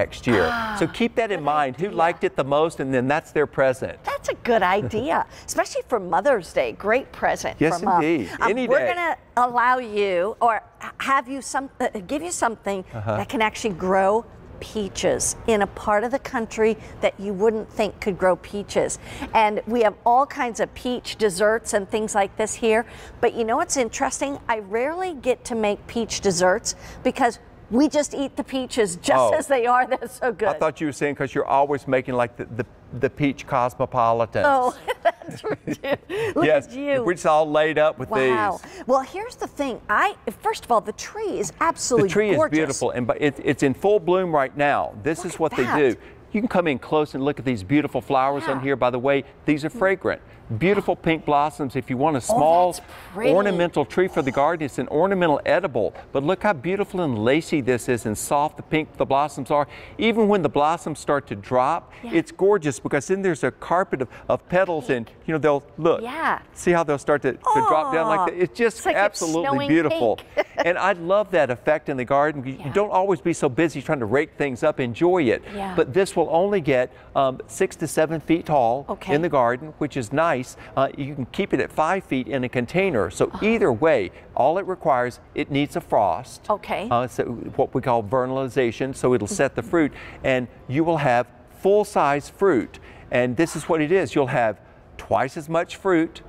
next year. So keep that in mind. Who liked it the most, and then that's their present. That's a good idea, especially for Mother's Day. Great present. Yes, from, indeed. Any we're day. going to allow you, or have you give you something that can actually grow peaches in a part of the country that you wouldn't think could grow peaches. And we have all kinds of peach desserts and things like this here. But you know what's interesting? I rarely get to make peach desserts because we just eat the peaches just as they are. They're so good. I thought you were saying because you're always making like the peach cosmopolitans. Oh, that's right. Look yes, at you. We're just all laid up with wow. these. Well, here's the thing. First of all, the tree is absolutely gorgeous. The tree gorgeous. is beautiful, and it's in full bloom right now. This is what they do. You can come in close and look at these beautiful flowers on here. By the way, these are fragrant. Beautiful pink blossoms. If you want a small ornamental tree for the garden, it's an ornamental edible. But look how beautiful and lacy this is and soft the blossoms are. Even when the blossoms start to drop, it's gorgeous because then there's a carpet of petals and they'll look. Yeah. See how they'll start to drop down like that? It's just like absolutely beautiful. And I love that effect in the garden. You don't always be so busy trying to rake things up, enjoy it. But this will only get 6 to 7 feet tall in the garden, which is nice. You can keep it at 5 feet in a container. So either way, all it requires, it needs a frost. So what we call vernalization, so it'll set the fruit, and you will have full-size fruit. And this is what it is. You'll have twice as much fruit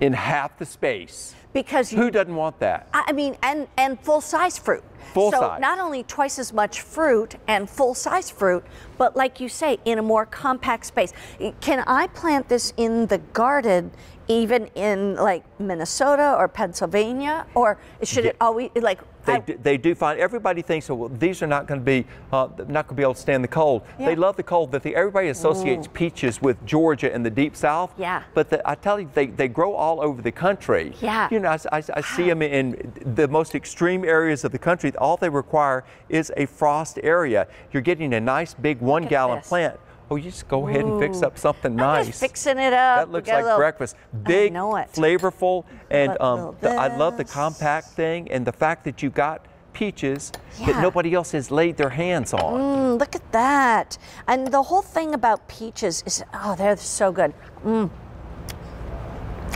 in half the space. Because who doesn't want that? I mean, and full-size fruit. So not only twice as much fruit and full-size fruit, but like you say, in a more compact space. Can I plant this in the garden, even in like Minnesota or Pennsylvania, or should it always like? They do find everybody thinks, well, these are not going to be able to stand the cold. They love the cold. But everybody associates peaches with Georgia and the deep south. But I tell you, they grow all over the country. I see them in the most extreme areas of the country. All they require is a frost area. You're getting a nice big 1 gallon plant. Oh, you just go ahead and fix up something nice. I'm just fixing it up. That looks like breakfast. Big, flavorful, and I love the compact thing and the fact that you got peaches that nobody else has laid their hands on. Look at that. And the whole thing about peaches is, they're so good. When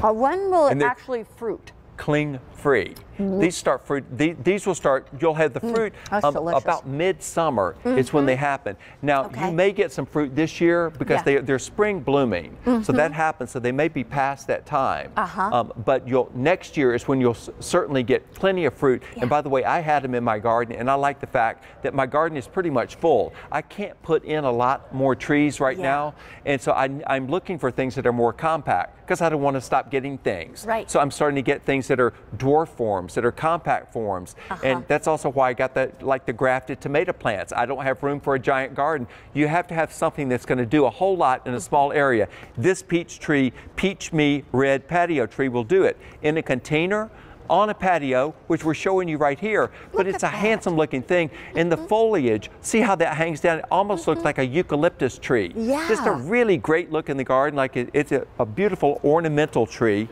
will it actually fruit? Cling-free. These start fruit. These will start. You'll have the fruit about midsummer. Is when they happen. Now you may get some fruit this year because they're spring blooming. So that happens. So they may be past that time. But next year is when you'll certainly get plenty of fruit. And by the way, I had them in my garden, and I like the fact that my garden is pretty much full. I can't put in a lot more trees right now, and so I'm looking for things that are more compact because I don't want to stop getting things. So I'm starting to get things that are dwarf forms, that are compact forms. And that's also why I got the grafted tomato plants. I don't have room for a giant garden. You have to have something that's going to do a whole lot in a small area. This peach tree, Peach Me Red Patio tree, will do it in a container on a patio, which we're showing you right here. But it's a handsome looking thing. And the foliage, see how that hangs down? It almost looks like a eucalyptus tree. Just a really great look in the garden, like it's a beautiful ornamental tree.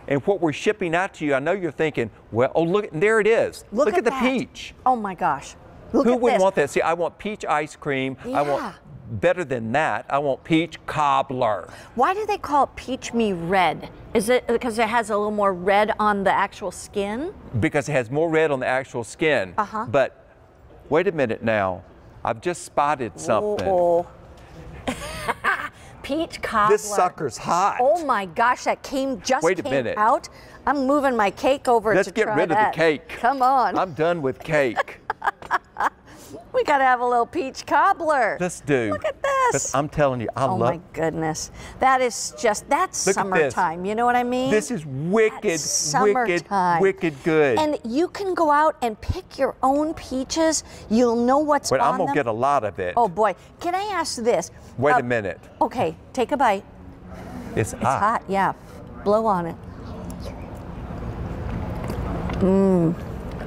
And what we're shipping out to you, I know you're thinking, well, oh, look, there it is. Look at the peach. Oh my gosh. Who wouldn't want that? See, I want peach ice cream. I want better than that. I want peach cobbler. Why do they call it Peach Me Red? Is it because it has a little more red on the actual skin? Because it has more red on the actual skin. But wait a minute now. I've just spotted something. Peach cobbler. This sucker's hot. Oh my gosh, that came out. I'm moving my cake over Let's to try that. get rid of the cake. Come on. I'm done with cake. We got to have a little peach cobbler. Let's do. Look at this. I'm telling you, I love it. Oh my goodness. That's summertime. You know what I mean? This is wicked, wicked good. And you can go out and pick your own peaches. You'll know what's on them. I'm going to get a lot of it. Oh boy. Can I ask this? Wait a minute. Okay, take a bite. It's hot. It's hot, yeah. Blow on it.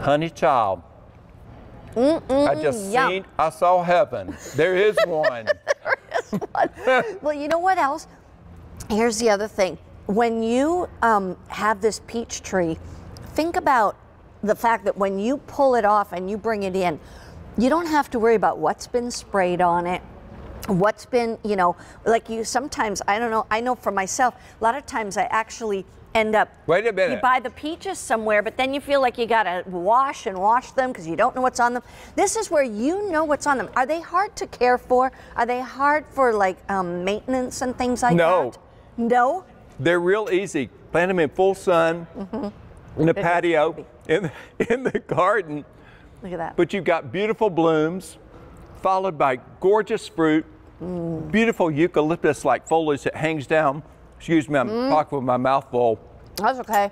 Honey child. I saw heaven. There is one. There is one. Well, you know what else? Here's the other thing. When you have this peach tree, think about the fact that when you pull it off and you bring it in, you don't have to worry about what's been sprayed on it, what's been, you know, like you sometimes, I don't know, I know for myself, a lot of times I actually end up, wait a minute, you buy the peaches somewhere, but then you feel like you gotta wash them because you don't know what's on them. This is where you know what's on them. Are they hard to care for? Are they hard for like maintenance and things like that? No. They're real easy. Plant them in full sun, in the patio, in the garden. Look at that. But you've got beautiful blooms, followed by gorgeous fruit, beautiful eucalyptus-like foliage that hangs down. Excuse me, I'm talking with my mouth full. That's okay.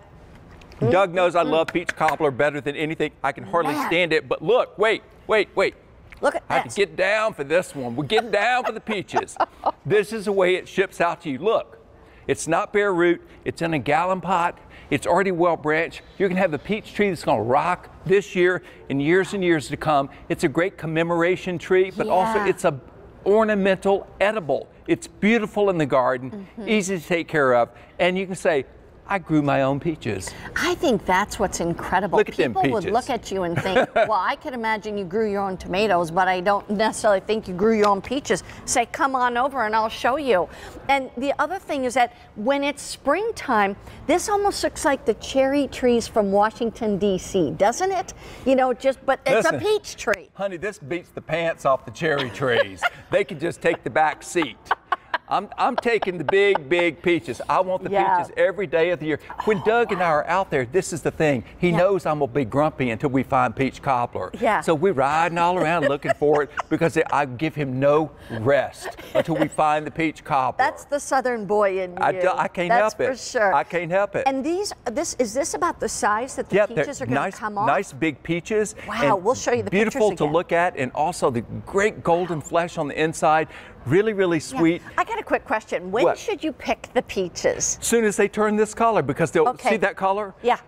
Doug knows I love peach cobbler better than anything. I can hardly stand it, but look, wait. Look at I have to get down for this one. We're getting down for the peaches. This is the way it ships out to you. Look, it's not bare root. It's in a gallon pot. It's already well branched. You're gonna have the peach tree that's gonna rock this year and years to come. It's a great commemoration tree, but also it's a ornamental edible. It's beautiful in the garden, easy to take care of, and you can say, I grew my own peaches. I think that's what's incredible. Look at them peaches. People would look at you and think, well, I could imagine you grew your own tomatoes, but I don't necessarily think you grew your own peaches. Say, come on over and I'll show you. And the other thing is that when it's springtime, this almost looks like the cherry trees from Washington, D.C., doesn't it? You know, but it's a peach tree. Honey, this beats the pants off the cherry trees. They can just take the back seat. I'm taking the big peaches. I want the peaches every day of the year. When Doug and I are out there, this is the thing. He knows I'm gonna be grumpy until we find peach cobbler. So we're riding all around looking for it because I give him no rest until we find the peach cobbler. That's the Southern boy in you. I can't help it. That's for sure. I can't help it. And is this about the size that the peaches are going to come off? Nice big peaches. Wow, we'll show you the pictures beautiful again. to look at, and also the great golden flesh on the inside. Really sweet. I got a quick question. When should you pick the peaches? As soon as they turn this color, because they'll see that color? Yeah.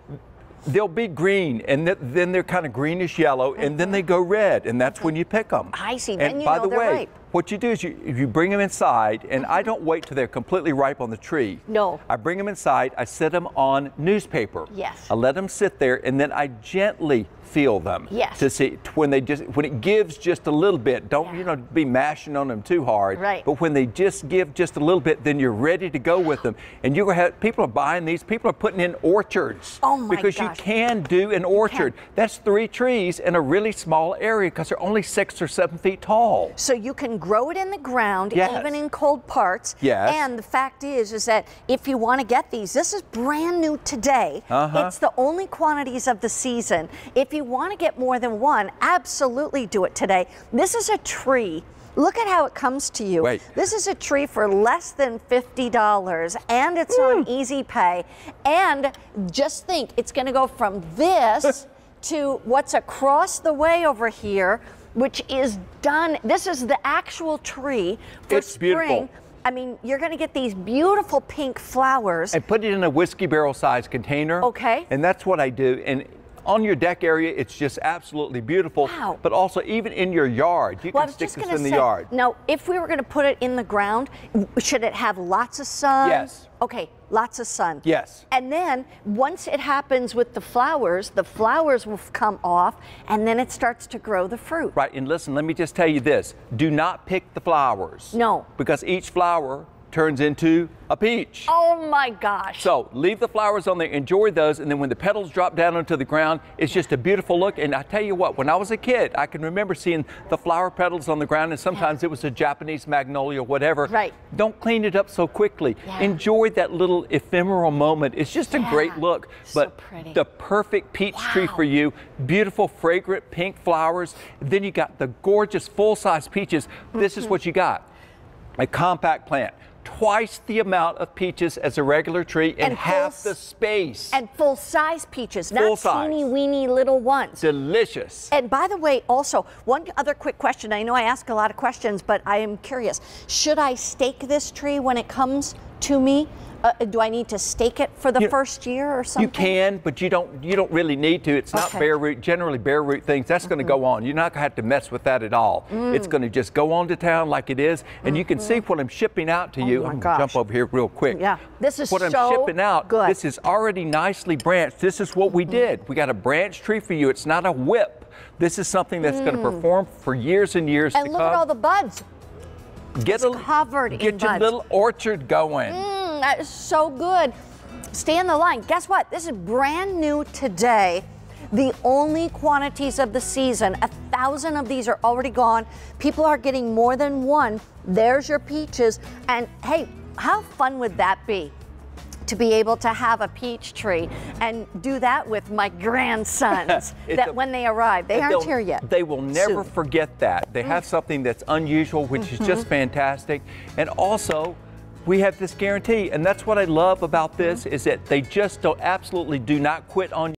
They'll be green, and then they're kind of greenish yellow, and then they go red, and that's when you pick them. I see. And then you by know the they're way, ripe. what you do is you bring them inside, and I don't wait till they're completely ripe on the tree. No. I bring them inside, I set them on newspaper. Yes. I let them sit there, and then I gently feel them. Yes. To see when it gives just a little bit. Don't be mashing on them too hard. Right. But when they just give just a little bit, then you're ready to go with them. And you're gonna have people are buying these. People are putting in orchards. Oh my because gosh. you can do an orchard. That's 3 trees in a really small area because they're only 6 or 7 feet tall. So you can grow it in the ground, Yes. even in cold parts. Yes. And the fact is that if you want to get these, this is brand new today. It's the only quantities of the season. If you want to get more than one, absolutely do it today. This is a tree. Look at how it comes to you. Wait. This is a tree for less than $50, and it's on Easy Pay. And just think, it's going to go from this to what's across the way over here, which is done. This is the actual tree for spring. Beautiful. I mean, you're going to get these beautiful pink flowers. And put it in a whiskey barrel size container. Okay. And that's what I do. And on your deck area, it's just absolutely beautiful. Wow. But also, even in your yard, you can stick this in the yard. Now, if we were going to put it in the ground, should it have lots of sun? Yes. Okay, lots of sun. Yes. And then once it happens with the flowers will come off, and then it starts to grow the fruit. Right. And listen, let me just tell you this. Do not pick the flowers. No. Because each flower turns into a peach. Oh my gosh. So leave the flowers on there, enjoy those, and then when the petals drop down onto the ground, it's just a beautiful look. And I tell you what, when I was a kid, I can remember seeing the flower petals on the ground, and sometimes it was a Japanese magnolia, whatever. Right. Don't clean it up so quickly. Yeah. Enjoy that little ephemeral moment. It's just a great look. So But pretty. the perfect peach tree for you. Beautiful, fragrant pink flowers. Then you got the gorgeous full-size peaches. This is what you got. A compact plant. Twice the amount of peaches as a regular tree and half the space. And full-size peaches, Full not size. teeny-weeny little ones. Delicious. And by the way, also, one other quick question. I know I ask a lot of questions, but I am curious. Should I stake this tree when it comes to me? Do I need to stake it for the first year or something? You can, but you don't really need to. It's not bare root. Generally, bare root things, that's going to go on. You're not going to have to mess with that at all. It's going to just go on to town like it is, and you can see what I'm shipping out to you. I'm going to jump over here real quick. Yeah, this is what I'm shipping out. This is already nicely branched. This is what we did. We got a branch tree for you. It's not a whip. This is something that's going to perform for years and years to come. And look at all the buds. It's covered in buds. Get your little orchard going. That is so good. Stay in the line. Guess what? This is brand new today. The only quantities of the season. 1,000 of these are already gone. People are getting more than one. There's your peaches. And hey, how fun would that be? To be able to have a peach tree and do that with my grandsons when they arrive. They aren't here yet. They will never forget that. They have something that's unusual, which is just fantastic. And also, we have this guarantee, and that's what I love about this, is that they just absolutely do not quit on you.